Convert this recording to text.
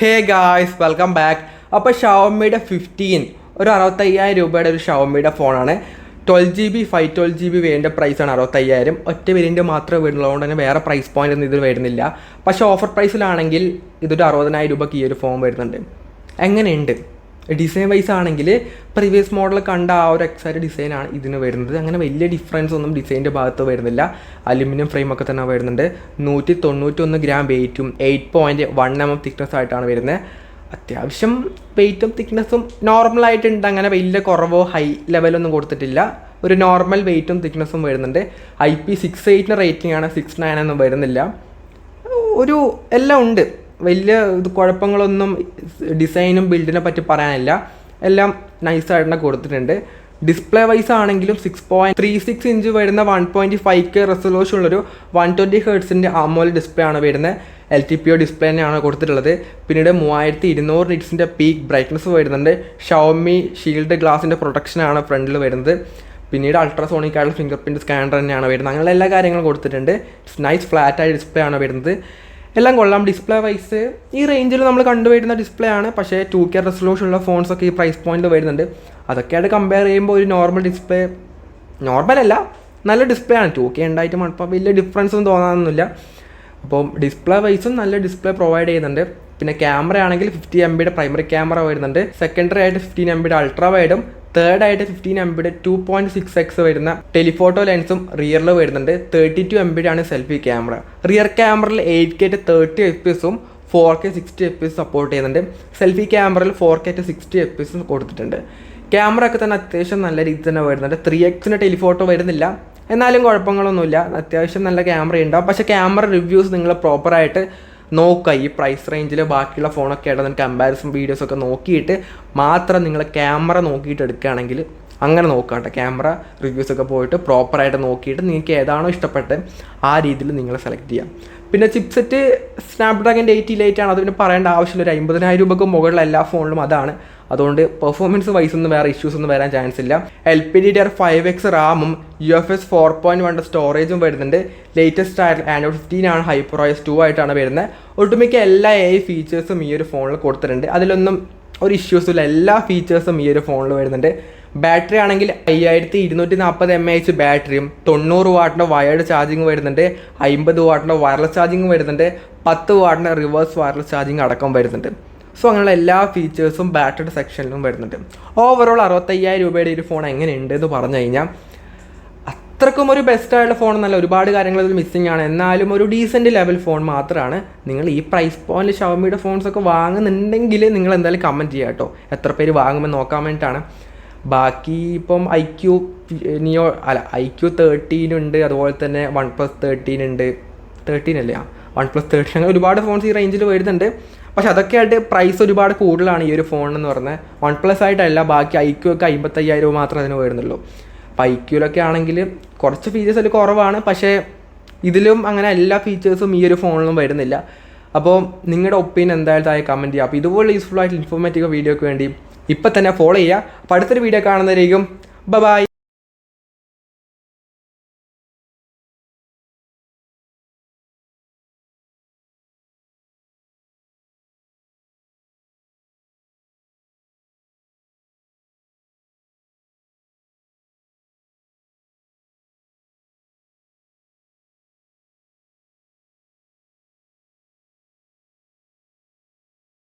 Hey guys welcome back. അപ്പോൾ ഷവോമിയുടെ 15 ഒരു 65,000 രൂപയുടെ ഒരു ഷവോമിയുടെ ഫോണാണ്. 12GB 512GB വേരിയൻ്റെ പ്രൈസാണ് 65,000. ഒറ്റ വേരിയൻ്റ് മാത്രമേ വരുന്നുള്ളതുകൊണ്ട് തന്നെ വേറെ പ്രൈസ് പോയിൻ്റ് ഒന്നും ഇതിൽ വരുന്നില്ല. പക്ഷേ ഓഫർ പ്രൈസിലാണെങ്കിൽ ഇതൊരു 60,000 രൂപയ്ക്ക് ഈ ഒരു ഫോൺ വരുന്നുണ്ട്. എങ്ങനെയുണ്ട് ഡിസൈൻ വൈസ് ആണെങ്കിൽ പ്രീവിയസ് മോഡൽ കണ്ട ആ ഒരു എക്സാക്റ്റ് ഡിസൈനാണ് ഇതിന് വരുന്നത്. അങ്ങനെ വലിയ ഡിഫറൻസ് ഒന്നും ഡിസൈൻ്റെ ഭാഗത്ത് വരുന്നില്ല. അലുമിനിയം ഫ്രെയിമൊക്കെ തന്നെ വരുന്നുണ്ട്. 191 ഗ്രാം വെയ്റ്റും 8.1 mm തിക്നെസ് ആയിട്ടാണ് വരുന്നത്. അത്യാവശ്യം വെയ്റ്റും തിക്നെസ്സും നോർമലായിട്ടുണ്ട്. അങ്ങനെ വലിയ കുറവോ ഹൈ ലെവലൊന്നും കൊടുത്തിട്ടില്ല. ഒരു നോർമൽ വെയ്റ്റും തിക്നെസ്സും വരുന്നുണ്ട്. IP68 റേറ്റിംഗ് ആണ്, 69 ഒന്നും വരുന്നില്ല. ഒരു എല്ലാം ഉണ്ട്. വലിയ കുഴപ്പങ്ങളൊന്നും ഡിസൈനും ബിൽഡിനെ പറ്റി പറയാനില്ല. എല്ലാം നൈസായിട്ട് തന്നെ കൊടുത്തിട്ടുണ്ട്. ഡിസ്പ്ലേ വൈസ് ആണെങ്കിലും 6.36 ഇഞ്ച് വരുന്ന 1.5K റെസൊല്യൂഷൻ ഉള്ളൊരു 120 ഹെർട്സിൻ്റെ AMOLED ഡിസ്പ്ലേ ആണ് വരുന്നത്. LTPO ഡിസ്പ്ലേ തന്നെയാണ് കൊടുത്തിട്ടുള്ളത്. പിന്നീട് 3200 നിറ്റ്സിൻ്റെ പീക്ക് ബ്രൈറ്റ്നസ് വരുന്നുണ്ട്. ഷവോമി ഷീൽഡ് ഗ്ലാസിൻ്റെ പ്രൊട്ടക്ഷനാണ് ഫ്രണ്ടിൽ വരുന്നത്. പിന്നീട് അൾട്രാസോണിക് ആയിട്ടുള്ള ഫിംഗർ പ്രിൻറ്റ് സ്കാനർ തന്നെയാണ് വരുന്നത്. അങ്ങനെയുള്ള എല്ലാ കാര്യങ്ങളും കൊടുത്തിട്ടുണ്ട്. നൈസ് ഫ്ലാറ്റായ ഡിസ്പ്ലേ ആണ് വരുന്നത്. എല്ലാം കൊള്ളാം. ഡിസ്പ്ലേ വൈസ് ഈ റേഞ്ചിൽ നമ്മൾ കണ്ടുവരുന്ന ഡിസ്പ്ലേ ആണ്. പക്ഷേ 2K റെസൊല്യൂഷൻ ഉള്ള ഫോൺസൊക്കെ ഈ പ്രൈസ് പോയിന്റിൽ വരുന്നുണ്ട്. അതൊക്കെയായിട്ട് കമ്പയർ ചെയ്യുമ്പോൾ ഒരു നോർമൽ ഡിസ്പ്ലേ, നോർമലല്ല നല്ല ഡിസ്പ്ലേ ആണ്. 2K ഉണ്ടായിട്ടും അപ്പോൾ വലിയ ഡിഫറൻസ് ഒന്നും തോന്നാനൊന്നുമില്ല. അപ്പോൾ ഡിസ്പ്ലേ വൈസും നല്ല ഡിസ്പ്ലേ പ്രൊവൈഡ് ചെയ്യുന്നുണ്ട്. പിന്നെ ക്യാമറ ആണെങ്കിൽ 50 MBയുടെ പ്രൈമറി ക്യാമറ വരുന്നുണ്ട്. സെക്കൻഡറി ആയിട്ട് 15 MBയുടെ അൾട്രാ വൈഡും തേർഡ് ആയിട്ട് 15 MBയുടെ 2.6x വരുന്ന ടെലിഫോട്ടോ ലെൻസും റിയറിൽ വരുന്നുണ്ട്. 32 MBയുടെ ആണ് സെൽഫി ക്യാമറ. റിയർ ക്യാമറയിൽ 8K 30 FPS 4K 60 FPS support ചെയ്യുന്നുണ്ട്. സെൽഫി ക്യാമറയിൽ 4K 60 FPS കൊടുത്തിട്ടുണ്ട്. ക്യാമറ ഒക്കെ തന്നെ അത്യാവശ്യം നല്ല രീതിയിൽ തന്നെ വരുന്നുണ്ട്. 3x ടെലിഫോട്ടോ വരുന്നില്ല, എന്നാലും കുഴപ്പങ്ങളൊന്നുമില്ല. അത്യാവശ്യം നല്ല ക്യാമറ ഉണ്ടാവും. പക്ഷേ ക്യാമറ റിവ്യൂസ് നിങ്ങൾ പ്രോപ്പറായിട്ട് നോക്കുക. ഈ പ്രൈസ് റേഞ്ചിൽ ബാക്കിയുള്ള ഫോണൊക്കെ ആയിട്ട് നിങ്ങൾക്ക് കമ്പാരിസൺ വീഡിയോസൊക്കെ നോക്കിയിട്ട് മാത്രം നിങ്ങൾ ക്യാമറ നോക്കിയിട്ട് എടുക്കുകയാണെങ്കിൽ അങ്ങനെ നോക്കുക കേട്ടോ. ക്യാമറ റിവ്യൂസൊക്കെ പോയിട്ട് പ്രോപ്പറായിട്ട് നോക്കിയിട്ട് നിങ്ങൾക്ക് ഏതാണോ ഇഷ്ടപ്പെട്ട് ആ രീതിയിൽ നിങ്ങൾ സെലക്ട് ചെയ്യാം. പിന്നെ ചിപ്സെറ്റ് സ്നാപ്ഡ്രാഗൻ്റെ 888 ആണ്. അത് പിന്നെ പറയേണ്ട ആവശ്യമില്ല. ഒരു 50,000 രൂപയ്ക്ക് മുകളിലുള്ള എല്ലാ ഫോണിലും അതാണ്. അതുകൊണ്ട് പെർഫോമൻസ് വൈസ് ഒന്നും വേറെ ഇഷ്യൂസ് ഒന്നും വരാൻ ചാൻസ് ഇല്ല. LPDDR5X റാമും UFS 4.1 സ്റ്റോറേജും വരുന്നുണ്ട്. ലേറ്റസ്റ്റ് ആയിട്ട് Android 15 ആണ്. HyperOS 2 ആയിട്ടാണ് വരുന്നത്. ഒട്ടുമിക്ക എല്ലാ AI ഫീച്ചേഴ്സും ഈ ഒരു ഫോണിൽ കൊടുത്തിട്ടുണ്ട്. അതിലൊന്നും ഒരു ഇഷ്യൂസും ഇല്ല. എല്ലാ ഫീച്ചേഴ്സും ഈ ഒരു ഫോണിൽ വരുന്നുണ്ട്. ബാറ്ററി ആണെങ്കിൽ 5240 mAh ബാറ്ററിയും 90 വാട്ടിൻ്റെ വയർഡ് ചാർജിങ് വരുന്നുണ്ട്. 50 വാട്ടിൻ്റെ വയർലെസ് ചാർജിങ് വരുന്നുണ്ട്. 10 വാട്ടിൻ്റെ റിവേഴ്സ് വയർലെസ് ചാർജിങ് അടക്കം വരുന്നുണ്ട്. സോ അങ്ങനെയുള്ള എല്ലാ ഫീച്ചേഴ്സും ബാറ്ററിയുടെ സെക്ഷനിലും വരുന്നുണ്ട്. ഓവറോൾ 65,000 രൂപയുടെ ഒരു ഫോൺ എങ്ങനെയുണ്ട് എന്ന് പറഞ്ഞു കഴിഞ്ഞാൽ അത്രക്കും ഒരു ബെസ്റ്റായിട്ടുള്ള ഫോൺ എന്നല്ല, ഒരുപാട് കാര്യങ്ങൾ ഇതിൽ മിസ്സിംഗ് ആണ്. എന്നാലും ഒരു ഡീസൻറ്റ് ലെവൽ ഫോൺ മാത്രമാണ്. നിങ്ങൾ ഈ പ്രൈസ് പോയിൻറ്റിൽ ഷവോമിയുടെ ഫോൺസൊക്കെ വാങ്ങുന്നുണ്ടെങ്കിൽ നിങ്ങൾ എന്തായാലും കമൻറ്റ് ചെയ്യുക കേട്ടോ. എത്ര പേര് വാങ്ങുമെന്ന് നോക്കാൻ വേണ്ടിയിട്ടാണ്. ബാക്കി ഇപ്പം IQ IQ 13 ഉണ്ട്. അതുപോലെ തന്നെ OnePlus 13 ഉണ്ട്. 13 അല്ലേ? OnePlus 13 അങ്ങനെ ഒരുപാട് ഫോൺസ് ഈ റേഞ്ചിൽ വരുന്നുണ്ട്. പക്ഷെ അതൊക്കെ ആയിട്ട് പ്രൈസ് ഒരുപാട് കൂടുതലാണ് ഈ ഒരു ഫോണെന്ന് പറഞ്ഞാൽ. OnePlus ആയിട്ടല്ല, ബാക്കി IQ ഒക്കെ 55,000 രൂപ മാത്രമേ അതിന് വരുന്നുള്ളൂ. അപ്പോൾ IQലൊക്കെ ആണെങ്കിൽ കുറച്ച് ഫീച്ചേഴ്സ് അതിൽ കുറവാണ്. പക്ഷേ ഇതിലും അങ്ങനെ എല്ലാ ഫീച്ചേഴ്സും ഈ ഒരു ഫോണിലും വരുന്നില്ല. അപ്പോൾ നിങ്ങളുടെ ഒപ്പീനിയൻ എന്തായാലും താഴെ കമൻറ്റ് ചെയ്യുക. അപ്പോൾ ഇതുപോലെ യൂസ്ഫുൾ ആയിട്ട് ഇൻഫോർമേറ്റീവ് വീഡിയോക്ക് വേണ്ടി ഇപ്പം തന്നെ ഫോളോ ചെയ്യുക. അപ്പോൾ അടുത്തൊരു വീഡിയോ കാണുന്നതായിരിക്കും. ബൈ.